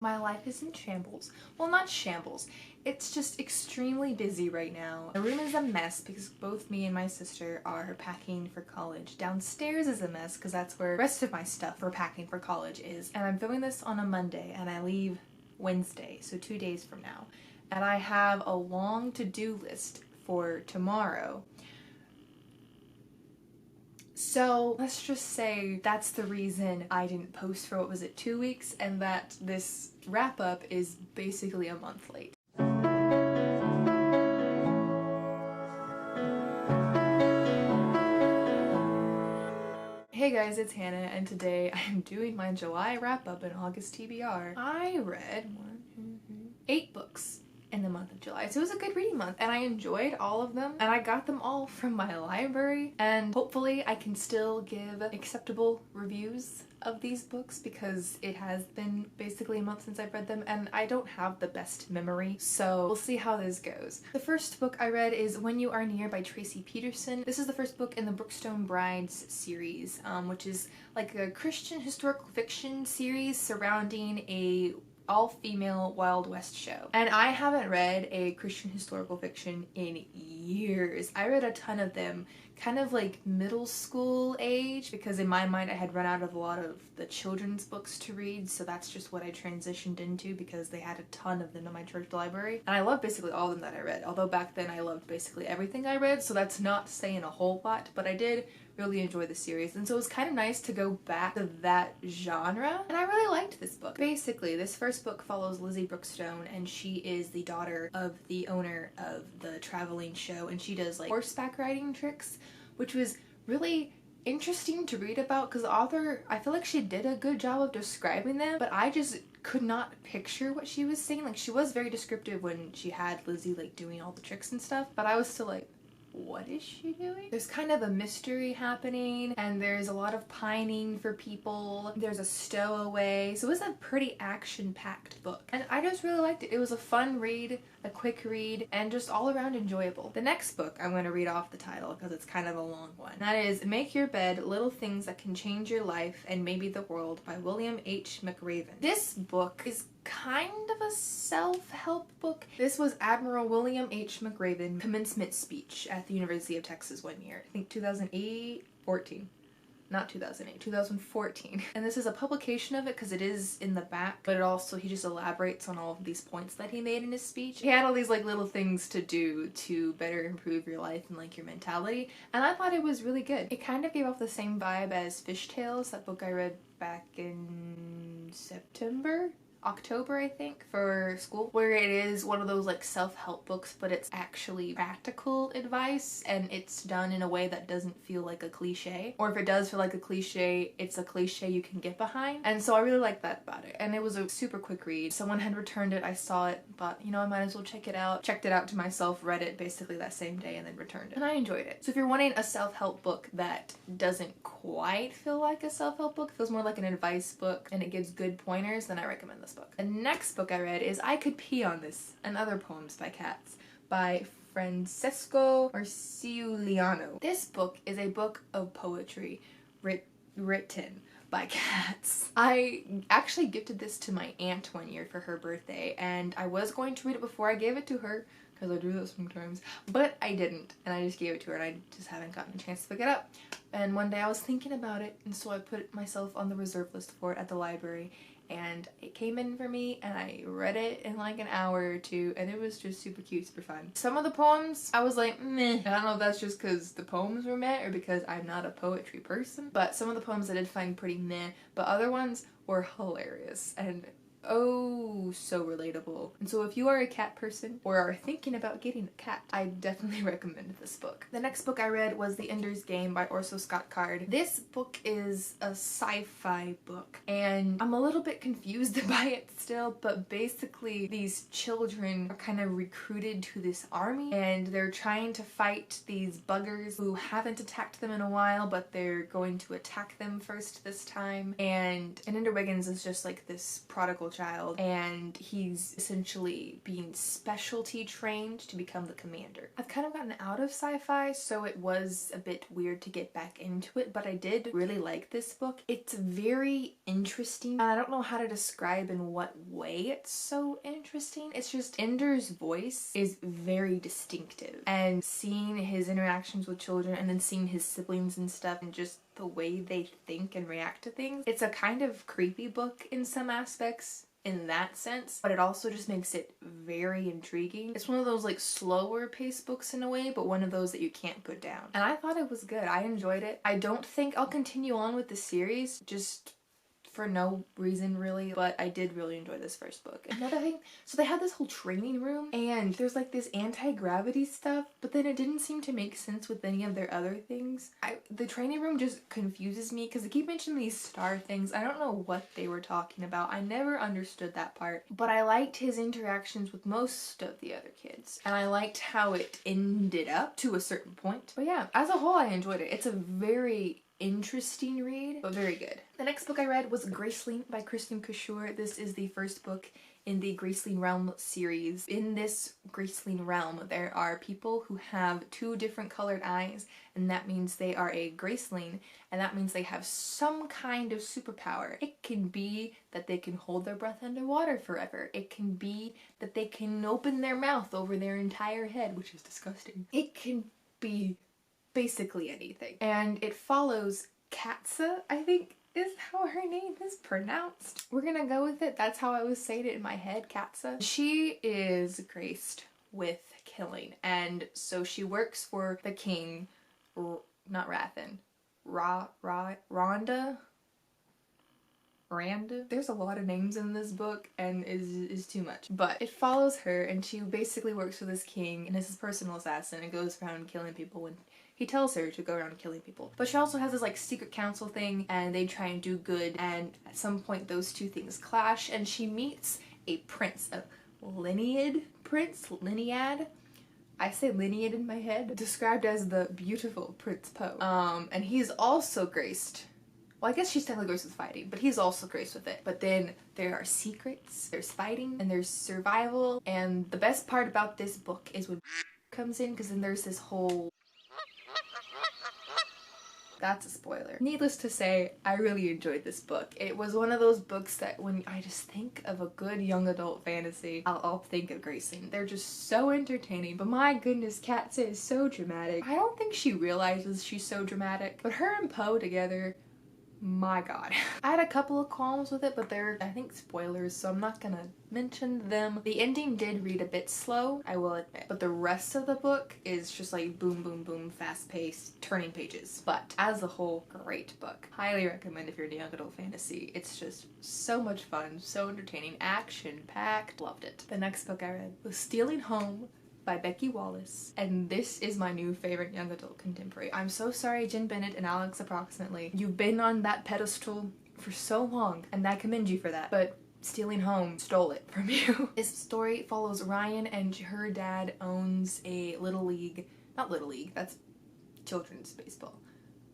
My life is in shambles. Well, not shambles. It's just extremely busy right now. The room is a mess because both me and my sister are packing for college. Downstairs is a mess because that's where the rest of my stuff for packing for college is. And I'm filming this on a Monday and I leave Wednesday, so 2 days from now. And I have a long to-do list for tomorrow. So let's just say that's the reason I didn't post for, what was it, 2 weeks, and that this wrap up is basically a month late. Hey guys, it's Hannah, and today I'm doing my July wrap up and August TBR. I read 8 books in the month of July. So it was a good reading month and I enjoyed all of them and I got them all from my library, and hopefully I can still give acceptable reviews of these books because it has been basically a month since I've read them and I don't have the best memory, so we'll see how this goes. The first book I read is When You Are Near by Tracy Peterson. This is the first book in the Brookstone Brides series, which is like a Christian historical fiction series surrounding a all-female Wild West show. And I haven't read a Christian historical fiction in years. I read a ton of them kind of like middle school age because in my mind I had run out of a lot of the children's books to read, so that's just what I transitioned into because they had a ton of them in my church library. And I love basically all of them that I read, although back then I loved basically everything I read, so that's not saying a whole lot, but I did really enjoy the series, and so it was kind of nice to go back to that genre, and I really liked this book. Basically, this first book follows Lizzie Brookstone, and she is the daughter of the owner of the traveling show, and she does like horseback riding tricks, which was really interesting to read about because the author, I feel like she did a good job of describing them, but I just could not picture what she was saying. Like, she was very descriptive when she had Lizzie like doing all the tricks and stuff, but I was still like, what is she doing? There's kind of a mystery happening and there's a lot of pining for people. There's a stowaway. So it was a pretty action-packed book. And I just really liked it. It was a fun read, a quick read, and just all around enjoyable. The next book I'm going to read off the title because it's kind of a long one. That is Make Your Bed, Little Things That Can Change Your Life and Maybe the World by William H. McRaven. This book is kind of a self-help book. This was Admiral William H. McRaven commencement speech at the University of Texas one year. I think 2014. Not 2008, 2014. And this is a publication of it because it is in the back, but it also, he just elaborates on all of these points that he made in his speech. He had all these like little things to do to better improve your life and like your mentality, and I thought it was really good. It kind of gave off the same vibe as Fish Tales, that book I read back in October, I think, for school, where it is one of those like self-help books, but it's actually practical advice and it's done in a way that doesn't feel like a cliche, or if it does feel like a cliche, it's a cliche you can get behind. And so I really liked that about it, and it was a super quick read. Someone had returned it, I saw it, thought, you know, I might as well check it out. Checked it out to myself, read it basically that same day, and then returned it, and I enjoyed it. So if you're wanting a self-help book that doesn't quite feel like a self-help book, feels more like an advice book, and it gives good pointers, then I recommend this book. The next book I read is I Could Pee on This and Other Poems by Cats by Francesco Marciuliano. This book is a book of poetry written by cats. I actually gifted this to my aunt one year for her birthday, and I was going to read it before I gave it to her because I do that sometimes, but I didn't, and I just gave it to her and I just haven't gotten a chance to pick it up. And one day I was thinking about it, and so I put myself on the reserve list for it at the library, and it came in for me and I read it in like an hour or two, and it was just super cute, super fun. Some of the poems I was like meh. I don't know if that's just because the poems were meh or because I'm not a poetry person, but some of the poems I did find pretty meh, but other ones were hilarious and oh so relatable. And so if you are a cat person or are thinking about getting a cat, I definitely recommend this book. The next book I read was The Ender's Game by Orson Scott Card. This book is a sci-fi book and I'm a little bit confused by it still, but basically these children are kind of recruited to this army and they're trying to fight these buggers who haven't attacked them in a while, but they're going to attack them first this time. And Ender Wiggins is just like this prodigal little child, and he's essentially being specialty trained to become the commander. I've kind of gotten out of sci-fi, so it was a bit weird to get back into it, but I did really like this book. It's very interesting, and I don't know how to describe in what way it's so interesting. It's just Ender's voice is very distinctive, and seeing his interactions with children and then seeing his siblings and stuff and just the way they think and react to things. It's a kind of creepy book in some aspects in that sense, but it also just makes it very intriguing. It's one of those like slower paced books in a way, but one of those that you can't put down. And I thought it was good. I enjoyed it. I don't think I'll continue on with the series, just for no reason really, but I did really enjoy this first book. Another thing, so they had this whole training room and there's like this anti-gravity stuff, but then it didn't seem to make sense with any of their other things. The training room just confuses me because they keep mentioning these star things. I don't know what they were talking about. I never understood that part, but I liked his interactions with most of the other kids, and I liked how it ended up to a certain point. But yeah, as a whole I enjoyed it. It's a very interesting read, but very good. The next book I read was Graceling by Kristen Couture. This is the first book in the Graceling Realm series. In this Graceling Realm, there are people who have 2 different colored eyes, and that means they are a Graceling, and that means they have some kind of superpower. It can be that they can hold their breath underwater forever. It can be that they can open their mouth over their entire head, which is disgusting. It can be basically anything. And it follows CATSA, I think is how her name is pronounced. We're gonna go with it. That's how I was saying it in my head, CATSA. She is graced with killing, and so she works for the king, not Rathan, Randa. There's a lot of names in this book and is too much. But it follows her, and she basically works for this king and is his personal assassin and goes around killing people when he tells her to go around killing people. But she also has this like secret council thing, and they try and do good, and at some point those 2 things clash, and she meets a prince, a Linead prince, Linead. I say Linead in my head, described as the beautiful Prince Poe. And he's also graced. Well, I guess she's technically graced with fighting, but he's also graced with it. But then there are secrets, there's fighting, and there's survival. And the best part about this book is when comes in, because then there's this whole... That's a spoiler. Needless to say, I really enjoyed this book. It was one of those books that when I just think of a good young adult fantasy, I'll think of Graceling. They're just so entertaining, but my goodness, CATSA is so dramatic. I don't think she realizes she's so dramatic, but her and Poe together, my god. I had a couple of qualms with it, but they're, I think, spoilers, so I'm not gonna mention them. The ending did read a bit slow, I will admit, but the rest of the book is just like boom, boom, boom, fast-paced, turning pages. But as a whole, great book. Highly recommend if you're into young adult fantasy. It's just so much fun, so entertaining, action-packed. Loved it. The next book I read was Stealing Home by Becky Wallace, and this is my new favorite young adult contemporary. I'm so sorry, Jen Bennett and Alex Approximately. You've been on that pedestal for so long, and I commend you for that, but Stealing Home stole it from you. This story follows Ryan, and her dad owns a little league, not little league, that's children's baseball,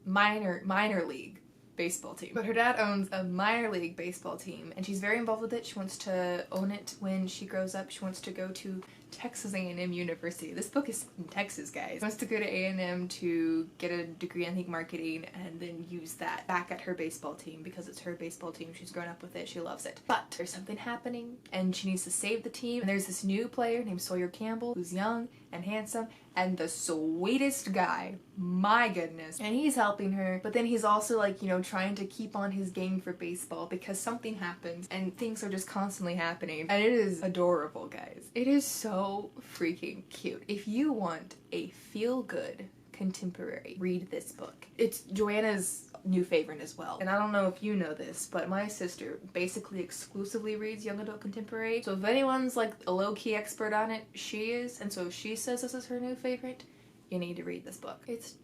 minor league baseball team. But her dad owns a minor league baseball team, and she's very involved with it. She wants to own it when she grows up. She wants to go to Texas A&M University. This book is in Texas, guys. She wants to go to A&M to get a degree, I think, marketing, and then use that back at her baseball team because it's her baseball team. She's grown up with it. She loves it. But there's something happening, and she needs to save the team. And there's this new player named Sawyer Campbell who's young and handsome and the sweetest guy. My goodness. And he's helping her, but then he's also like, you know, trying to keep on his game for baseball because something happens and things are just constantly happening. And it is adorable, guys. It is so freaking cute. If you want a feel-good contemporary, read this book. It's Joanna's new favorite as well. And I don't know if you know this, but my sister basically exclusively reads young adult contemporary. So if anyone's like a low-key expert on it, she is. And so if she says this is her new favorite, you need to read this book. It's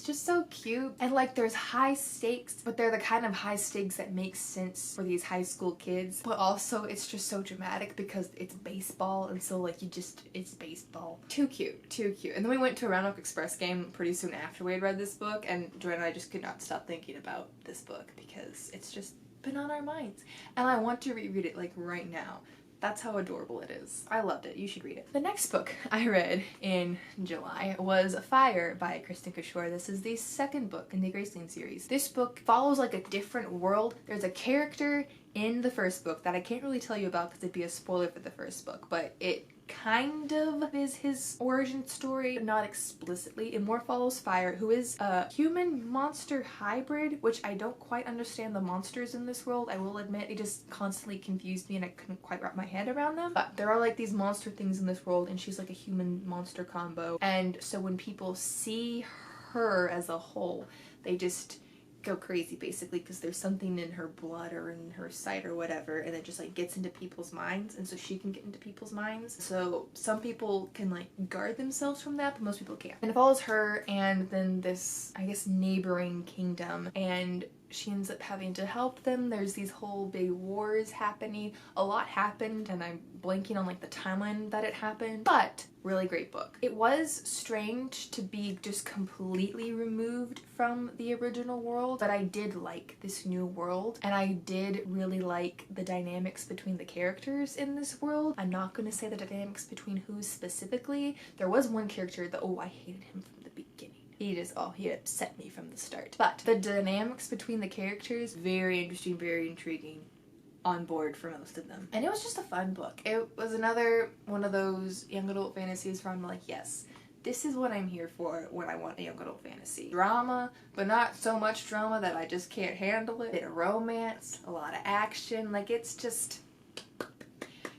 just so cute. And like there's high stakes, but they're the kind of high stakes that make sense for these high school kids. But also it's just so dramatic because it's baseball, and so like it's baseball. Too cute, too cute. And then we went to a Roanoke Express game pretty soon after we had read this book, and Joanna and I just could not stop thinking about this book because it's just been on our minds. And I want to reread it like right now. That's how adorable it is. I loved it. You should read it. The next book I read in July was Fire by Kristen Cashore. This is the second book in the Graceling series. This book follows like a different world. There's a character in the first book that I can't really tell you about because it'd be a spoiler for the first book, but it kind of is his origin story, not explicitly. It more follows Fire, who is a human-monster hybrid, which I don't quite understand the monsters in this world, I will admit. It just constantly confused me and I couldn't quite wrap my head around them. But there are like these monster things in this world and she's like a human-monster combo. And so when people see her as a whole, they just go crazy basically because there's something in her blood or in her sight or whatever, and it just like gets into people's minds, and so she can get into people's minds. So some people can like guard themselves from that, but most people can't. And it follows her and then this, I guess, neighboring kingdom, and she ends up having to help them. There's these whole big wars happening. A lot happened and I'm blanking on like the timeline that it happened, but really great book. It was strange to be just completely removed from the original world, but I did like this new world and I did really like the dynamics between the characters in this world. I'm not going to say the dynamics between who specifically. There was one character that, oh, I hated him from the beginning. He upset me from the start. But the dynamics between the characters, very interesting, very intriguing. On board for most of them. And it was just a fun book. It was another one of those young adult fantasies where I'm like, yes, this is what I'm here for when I want a young adult fantasy. Drama, but not so much drama that I just can't handle it. A bit of romance, a lot of action. Like, it's just...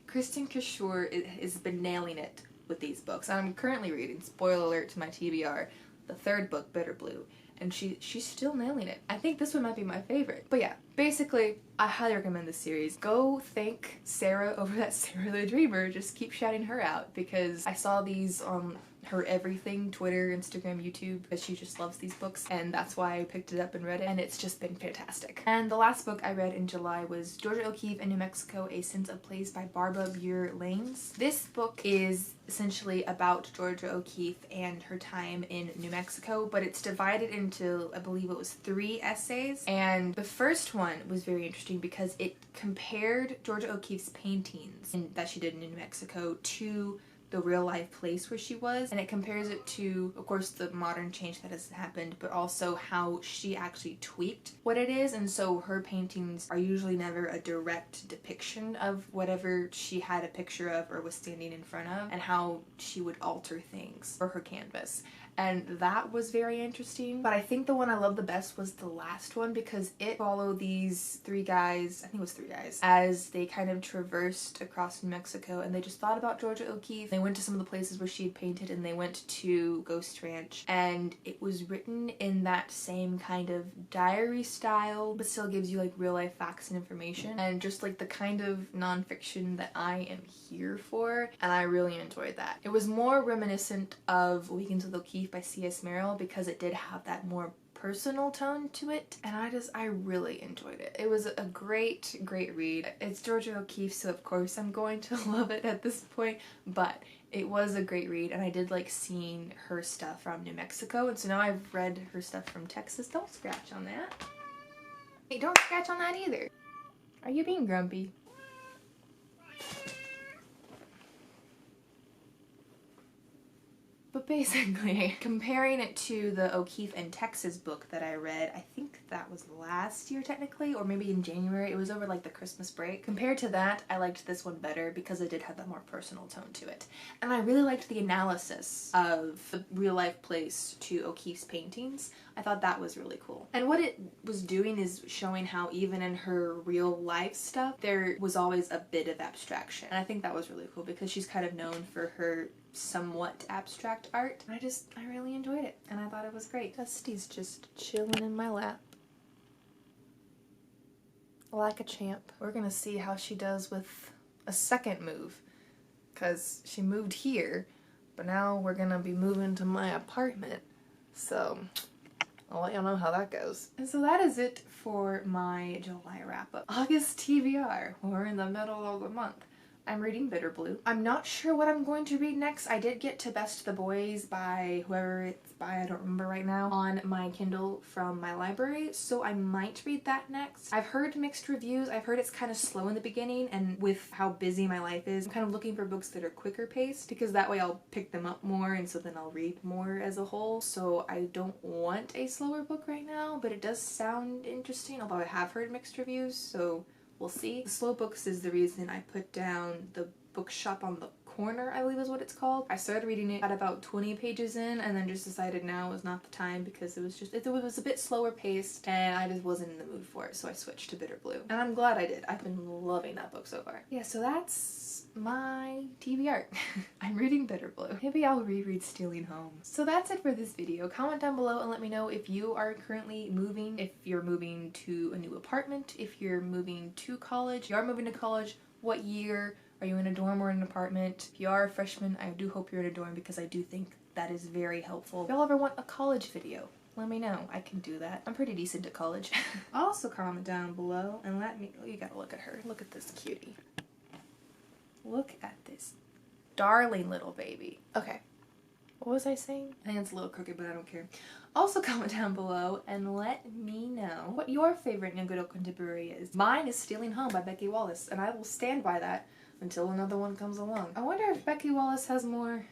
Kristen Cashore has been nailing it with these books. I'm currently reading, spoiler alert to my TBR, the third book, Bitter Blue, and she's still nailing it. I think this one might be my favorite. But yeah, basically, I highly recommend this series. Go thank Sarah over that Sarah the Dreamer. Just keep shouting her out because I saw these on her everything, Twitter, Instagram, YouTube, because she just loves these books, and that's why I picked it up and read it, and it's just been fantastic. And the last book I read in July was Georgia O'Keeffe and New Mexico, A Sense of Place by Barbara Buer-Lanes. This book is essentially about Georgia O'Keeffe and her time in New Mexico, but it's divided into, I believe it was 3 essays, and the first one was very interesting because it compared Georgia O'Keeffe's paintings that she did in New Mexico to the real life place where she was, and it compares it to, of course, the modern change that has happened, but also how she actually tweaked what it is. And so her paintings are usually never a direct depiction of whatever she had a picture of or was standing in front of, and how she would alter things for her canvas. And that was very interesting. But I think the one I loved the best was the last one because it followed these 3 guys, I think it was 3 guys, as they kind of traversed across New Mexico and they just thought about Georgia O'Keeffe. They went to some of the places where she had painted and they went to Ghost Ranch, and it was written in that same kind of diary style but still gives you like real life facts and information and just like the kind of nonfiction that I am here for, and I really enjoyed that. It was more reminiscent of Weekends with O'Keeffe by C.S. Merrill because it did have that more personal tone to it, and I really enjoyed it. It was a great read. It's Georgia O'Keeffe, so of course I'm going to love it at this point, but it was a great read, and I did like seeing her stuff from New Mexico, and so now I've read her stuff from Texas. Don't scratch on that. Hey, don't scratch on that either. Are you being grumpy? But basically, comparing it to the O'Keeffe and Texas book that I read, I think that was last year technically, or maybe in January. It was over like the Christmas break. Compared to that, I liked this one better because it did have that more personal tone to it. And I really liked the analysis of the real life place to O'Keeffe's paintings. I thought that was really cool. And what it was doing is showing how even in her real life stuff, there was always a bit of abstraction. And I think that was really cool because she's kind of known for her somewhat abstract art. I really enjoyed it and I thought it was great. Dusty's just chilling in my lap like a champ. We're gonna see how she does with a second move because she moved here, but now we're gonna be moving to my apartment, so I'll let y'all know how that goes. And so that is it for my July wrap up. August TBR. We're in the middle of the month. I'm reading Bitter Blue. I'm not sure what I'm going to read next. I did get to Best of the Boys by whoever it's by, I don't remember right now, on my Kindle from my library, so I might read that next. I've heard mixed reviews. I've heard it's kind of slow in the beginning, and with how busy my life is, I'm kind of looking for books that are quicker paced because that way I'll pick them up more and so then I'll read more as a whole. So I don't want a slower book right now, but it does sound interesting, although I have heard mixed reviews, so we'll see. The slow books is the reason I put down the bookshop on the corner, I believe is what it's called. I started reading it at about 20 pages in and then just decided now was not the time because it was a bit slower paced and I just wasn't in the mood for it, so I switched to Bitter Blue. And I'm glad I did. I've been loving that book so far. Yeah, so that's my TBR. I'm reading Bitter Blue. Maybe I'll reread Stealing Home. So that's it for this video. Comment down below and let me know if you are currently moving, if you're moving to a new apartment, if you're moving to college. If you are moving to college, what year? Are you in a dorm or an apartment? If you are a freshman, I do hope you're in a dorm because I do think that is very helpful. If y'all ever want a college video, let me know. I can do that. I'm pretty decent at college. Also comment down below and let me, oh, you gotta look at her. Look at this cutie. Look at this darling little baby. Okay. What was I saying? I think it's a little crooked, but I don't care. Also comment down below and let me know what your favorite young adult contemporary is. Mine is Stealing Home by Becky Wallace, and I will stand by that until another one comes along. I wonder if Becky Wallace has more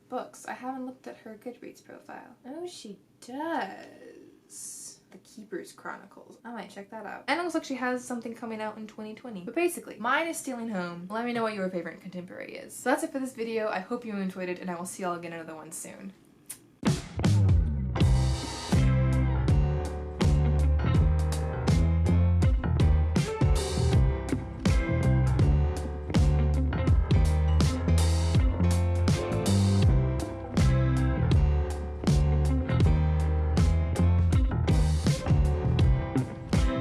books. I haven't looked at her Goodreads profile. Oh, she does. The Keeper's Chronicles. I might check that out. And it looks like she has something coming out in 2020. But basically, mine is Stealing Home. Let me know what your favorite contemporary is. So that's it for this video. I hope you enjoyed it, and I will see y'all again in another one soon.